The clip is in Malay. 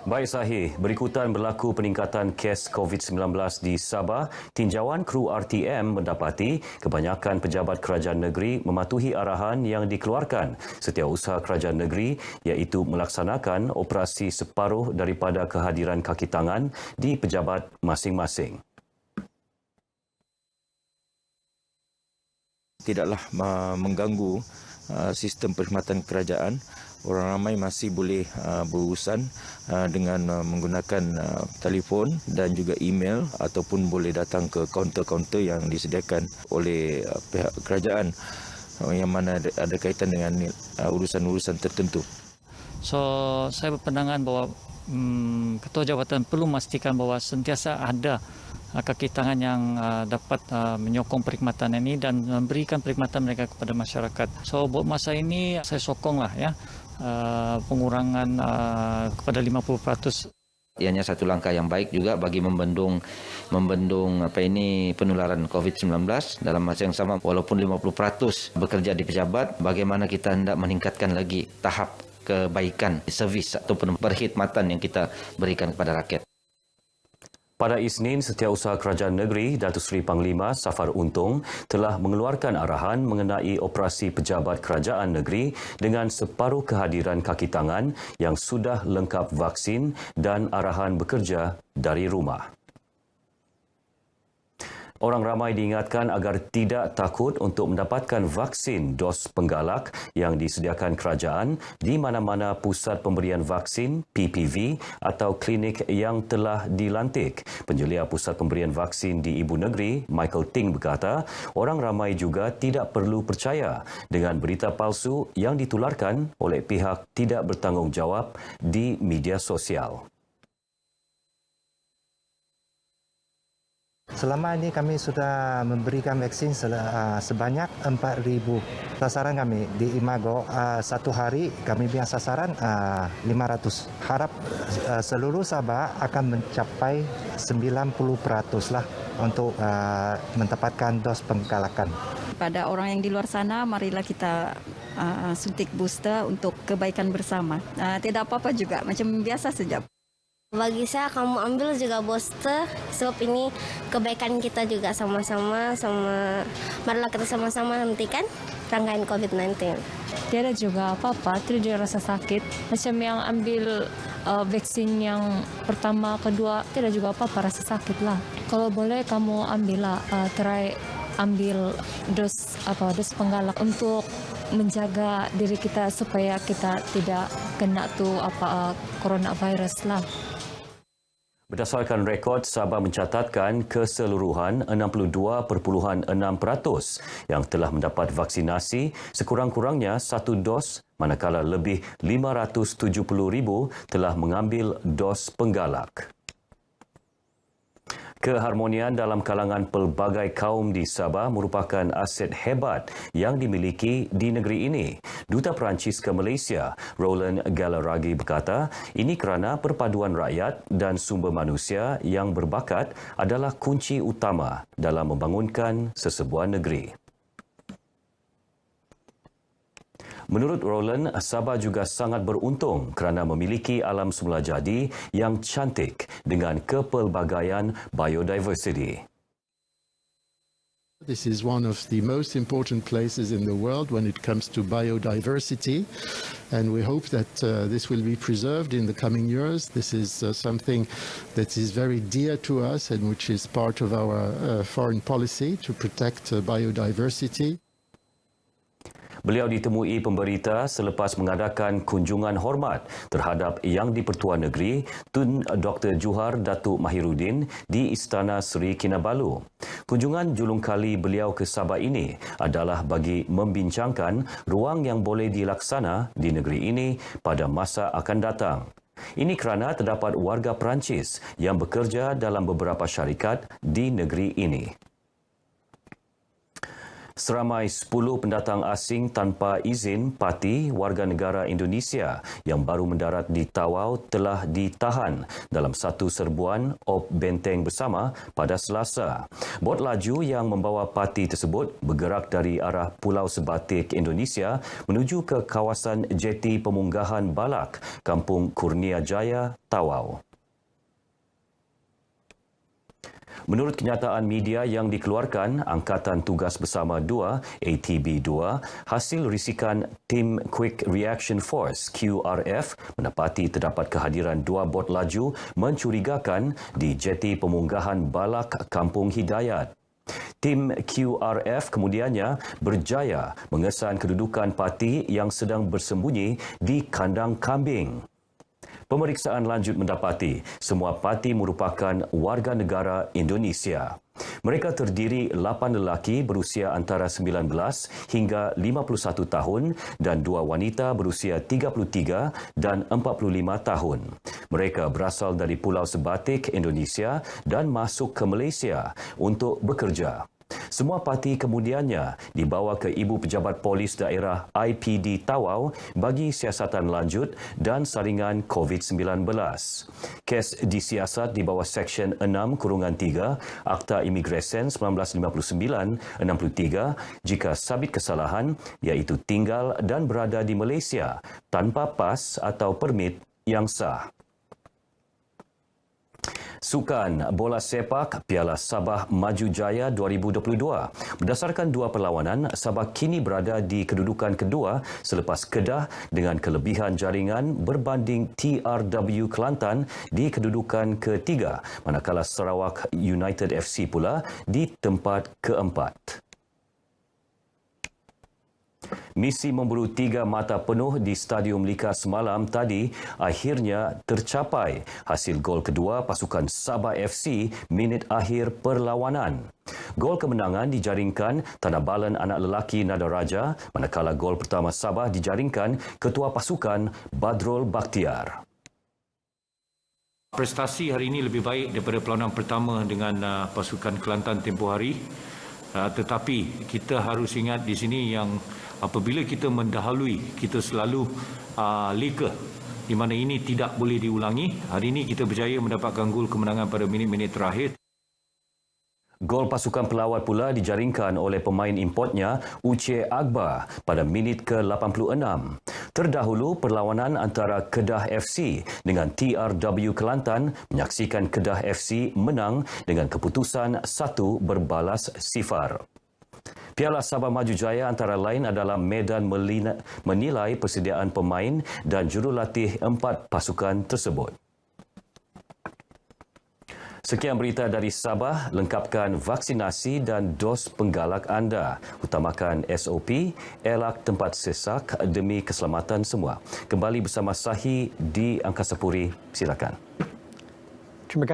Baik Sahih, berikutan berlaku peningkatan kes COVID-19 di Sabah, tinjauan kru RTM mendapati kebanyakan pejabat kerajaan negeri mematuhi arahan yang dikeluarkan setiausaha kerajaan negeri iaitu melaksanakan operasi separuh daripada kehadiran kaki tangan di pejabat masing-masing. Tidaklah mengganggu sistem perkhidmatan kerajaan. Orang ramai masih boleh berurusan dengan menggunakan telefon dan juga email ataupun boleh datang ke kaunter-kaunter yang disediakan oleh pihak kerajaan yang mana ada kaitan dengan urusan-urusan tertentu. So, saya berpandangan bahawa Ketua Jabatan perlu memastikan bahawa sentiasa ada kaki tangan yang dapat menyokong perkhidmatan ini dan memberikan perkhidmatan mereka kepada masyarakat. So, buat masa ini saya sokonglah pengurangan kepada 50%. Ianya satu langkah yang baik juga bagi membendung penularan COVID-19 dalam masa yang sama. Walaupun 50% bekerja di pejabat, bagaimana kita hendak meningkatkan lagi tahap kebaikan servis ataupun perkhidmatan yang kita berikan kepada rakyat. Pada Isnin, Setiausaha Kerajaan Negeri Datuk Seri Panglima Safar Untung telah mengeluarkan arahan mengenai operasi pejabat kerajaan negeri dengan separuh kehadiran kaki tangan yang sudah lengkap vaksin dan arahan bekerja dari rumah. Orang ramai diingatkan agar tidak takut untuk mendapatkan vaksin dos penggalak yang disediakan kerajaan di mana-mana pusat pemberian vaksin PPV atau klinik yang telah dilantik. Penjelia Pusat Pemberian Vaksin di Ibu Negeri, Michael Ting berkata, orang ramai juga tidak perlu percaya dengan berita palsu yang ditularkan oleh pihak tidak bertanggungjawab di media sosial. Selama ini kami sudah memberikan vaksin sebanyak 4,000 sasaran kami di Imago. Satu hari kami punya sasaran 500. Harap seluruh Sabah akan mencapai 90% lah untuk mendapatkan dos penggalakan. Pada orang yang di luar sana, marilah kita suntik booster untuk kebaikan bersama. Tidak apa-apa juga, macam biasa saja. Bagi saya, kamu ambil juga booster sebab ini kebaikan kita juga sama-sama. Marilah kita sama-sama hentikan rangkaian COVID-19. Tiada juga apa-apa, tidak juga rasa sakit. Macam yang ambil vaksin yang pertama, kedua, tidak juga apa-apa, rasa sakit lah. Kalau boleh kamu ambil try ambil dos penggalak untuk menjaga diri kita supaya kita tidak kena coronavirus lah. Berdasarkan rekod, Sabah mencatatkan keseluruhan 62.6% yang telah mendapat vaksinasi sekurang-kurangnya satu dos, manakala lebih 570,000 telah mengambil dos penggalak. Keharmonian dalam kalangan pelbagai kaum di Sabah merupakan aset hebat yang dimiliki di negeri ini. Duta Perancis ke Malaysia, Roland Galarragi berkata, ini kerana perpaduan rakyat dan sumber manusia yang berbakat adalah kunci utama dalam membangunkan sesebuah negeri. Menurut Roland, Sabah juga sangat beruntung kerana memiliki alam semula jadi yang cantik dengan kepelbagaian biodiversity. This is one of the most important places in the world when it comes to biodiversity, and we hope that this will be preserved in the coming years. This is something that is very dear to us and which is part of our foreign policy to protect biodiversity. Beliau ditemui pemberita selepas mengadakan kunjungan hormat terhadap Yang di-Pertuan Negeri Tun Dr. Juhar Datuk Mahiruddin di Istana Seri Kinabalu. Kunjungan julung kali beliau ke Sabah ini adalah bagi membincangkan ruang yang boleh dilaksana di negeri ini pada masa akan datang. Ini kerana terdapat warga Perancis yang bekerja dalam beberapa syarikat di negeri ini. Seramai 10 pendatang asing tanpa izin parti warga negara Indonesia yang baru mendarat di Tawau telah ditahan dalam satu serbuan op benteng bersama pada Selasa. Bot laju yang membawa parti tersebut bergerak dari arah Pulau Sebatik, Indonesia menuju ke kawasan Jeti Pemunggahan Balak, Kampung Kurnia Jaya, Tawau. Menurut kenyataan media yang dikeluarkan, Angkatan Tugas Bersama 2 (ATB 2), hasil risikan Tim Quick Reaction Force QRF mendapati terdapat kehadiran 2 bot laju mencurigakan di Jeti Pemunggahan Balak, Kampung Hidayat. Tim QRF kemudiannya berjaya mengesan kedudukan parti yang sedang bersembunyi di kandang kambing. Pemeriksaan lanjut mendapati semua parti merupakan warga negara Indonesia. Mereka terdiri 8 lelaki berusia antara 19 hingga 51 tahun dan 2 wanita berusia 33 dan 45 tahun. Mereka berasal dari Pulau Sebatik, Indonesia dan masuk ke Malaysia untuk bekerja. Semua parti kemudiannya dibawa ke Ibu Pejabat Polis Daerah IPD Tawau bagi siasatan lanjut dan saringan COVID-19. Kes disiasat di bawah Seksyen 6-3 Akta Imigresen 1959-63 jika sabit kesalahan iaitu tinggal dan berada di Malaysia tanpa pas atau permit yang sah. Sukan Bola Sepak Piala Sabah Maju Jaya 2022. Berdasarkan 2 perlawanan, Sabah kini berada di kedudukan kedua selepas Kedah dengan kelebihan jaringan berbanding TRW Kelantan di kedudukan ketiga, manakala Sarawak United FC pula di tempat keempat. Misi memburu 3 mata penuh di Stadium Lika semalam tadi akhirnya tercapai hasil gol kedua pasukan Sabah FC minit akhir perlawanan. Gol kemenangan dijaringkan Tanabalan anak lelaki Nadaraja, manakala gol pertama Sabah dijaringkan ketua pasukan Badrul Bakhtiar. Prestasi hari ini lebih baik daripada perlawanan pertama dengan pasukan Kelantan tempoh hari. Tetapi kita harus ingat di sini yang apabila kita mendahului, kita selalu leka, di mana ini tidak boleh diulangi. Hari ini kita berjaya mendapatkan gol kemenangan pada minit-minit terakhir. Gol pasukan pelawat pula dijaringkan oleh pemain importnya Uche Agba pada minit ke-86. Terdahulu perlawanan antara Kedah FC dengan TRW Kelantan menyaksikan Kedah FC menang dengan keputusan 1 berbalas 0. Piala Sabah Maju Jaya antara lain adalah medan menilai persediaan pemain dan jurulatih 4 pasukan tersebut. Sekian berita dari Sabah, lengkapkan vaksinasi dan dos penggalak anda. Utamakan SOP, elak tempat sesak demi keselamatan semua. Kembali bersama Sahi di Angkasa Puri, silakan.